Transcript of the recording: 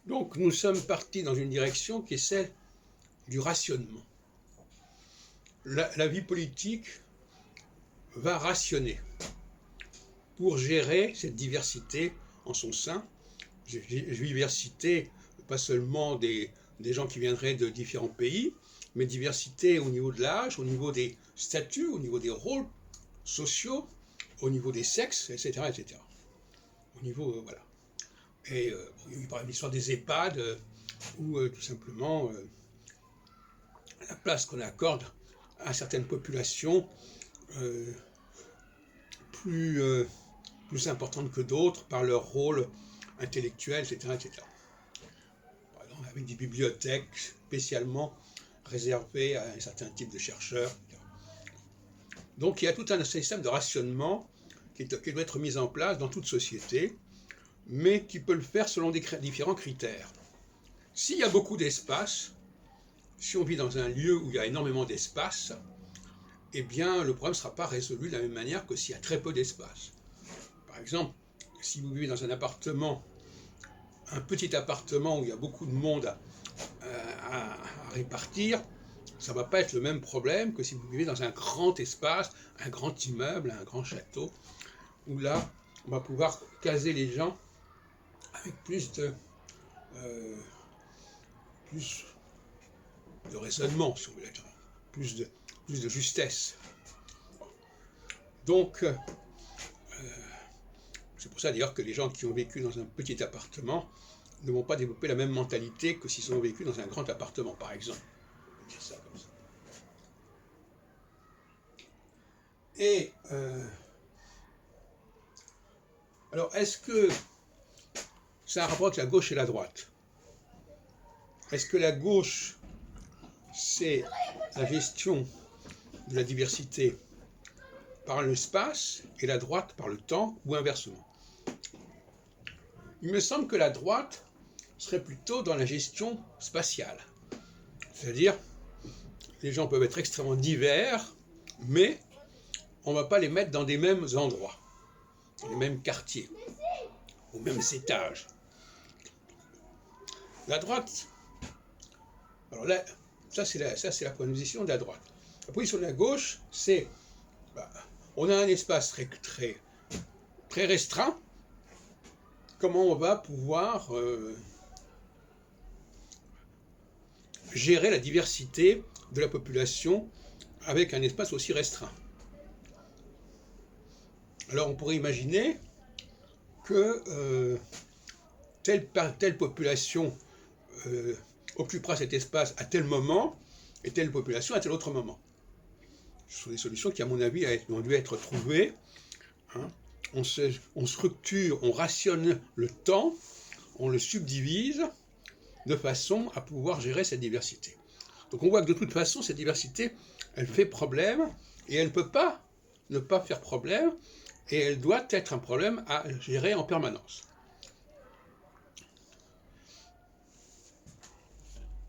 Donc nous sommes partis dans une direction qui est celle du rationnement. La vie politique va rationner pour gérer cette diversité en son sein. Diversité, pas seulement des gens qui viendraient de différents pays, mais diversité au niveau de l'âge, au niveau des statuts, au niveau des rôles sociaux, au niveau des sexes, etc. etc. Au niveau, voilà. Et il parle de l'histoire des EHPAD, ou tout simplement la place qu'on accorde à certaines populations plus importantes que d'autres par leur rôle intellectuel, etc., etc. Par exemple, avec des bibliothèques spécialement réservées à un certain type de chercheurs, etc. Donc il y a tout un système de rationnement qui doit être mis en place dans toute société, mais qui peut le faire selon différents critères. S'il y a beaucoup d'espace, si on vit dans un lieu où il y a énormément d'espace, eh bien le problème ne sera pas résolu de la même manière que s'il y a très peu d'espace. Par exemple, si vous vivez dans un appartement, un petit appartement où il y a beaucoup de monde à répartir, ça ne va pas être le même problème que si vous vivez dans un grand espace, un grand immeuble, un grand château, où là, on va pouvoir caser les gens avec plus de raisonnement, si vous voulez, plus de justesse. Donc, c'est pour ça d'ailleurs que les gens qui ont vécu dans un petit appartement ne vont pas développer la même mentalité que s'ils ont vécu dans un grand appartement, par exemple. On peut dire ça comme ça. Et alors, est-ce que ça a un rapport avec la gauche et la droite? Est-ce que la gauche, c'est la gestion de la diversité par l'espace et la droite par le temps, ou inversement? Il me semble que la droite serait plutôt dans la gestion spatiale. C'est-à-dire, les gens peuvent être extrêmement divers, mais on ne va pas les mettre dans des mêmes endroits, dans les mêmes quartiers, aux mêmes étages. La droite, alors là, ça c'est la position de la droite. La position de la gauche, c'est, on a un espace très restreint, comment on va pouvoir gérer la diversité de la population avec un espace aussi restreint? Alors on pourrait imaginer que telle population occupera cet espace à tel moment et telle population à tel autre moment. Ce sont des solutions qui, à mon avis, ont dû être trouvées. Hein. On structure, on rationne le temps, on le subdivise de façon à pouvoir gérer cette diversité. Donc on voit que de toute façon, cette diversité, elle fait problème et elle ne peut pas ne pas faire problème et elle doit être un problème à gérer en permanence.